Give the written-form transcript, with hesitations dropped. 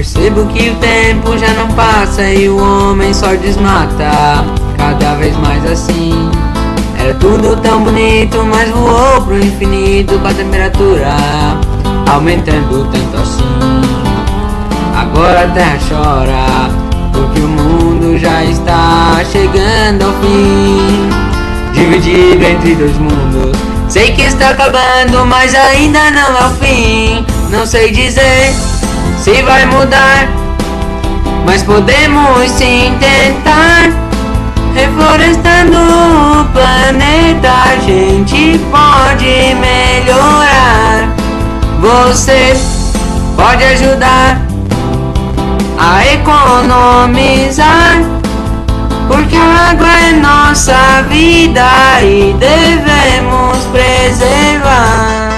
Percebo que o tempo já não passa e o homem só desmata. Cada vez mais assim. Era tudo tão bonito, mas voou pro infinito com a temperatura aumentando tanto assim. Agora a terra chora, porque o mundo já está chegando ao fim. Dividido entre dois mundos, sei que está acabando, mas ainda não é o fim. Não sei dizer se vai mudar, mas podemos sim tentar. Reflorestando o planeta, a gente pode melhorar. Você pode ajudar a economizar, porque a água é nossa vida e devemos preservar.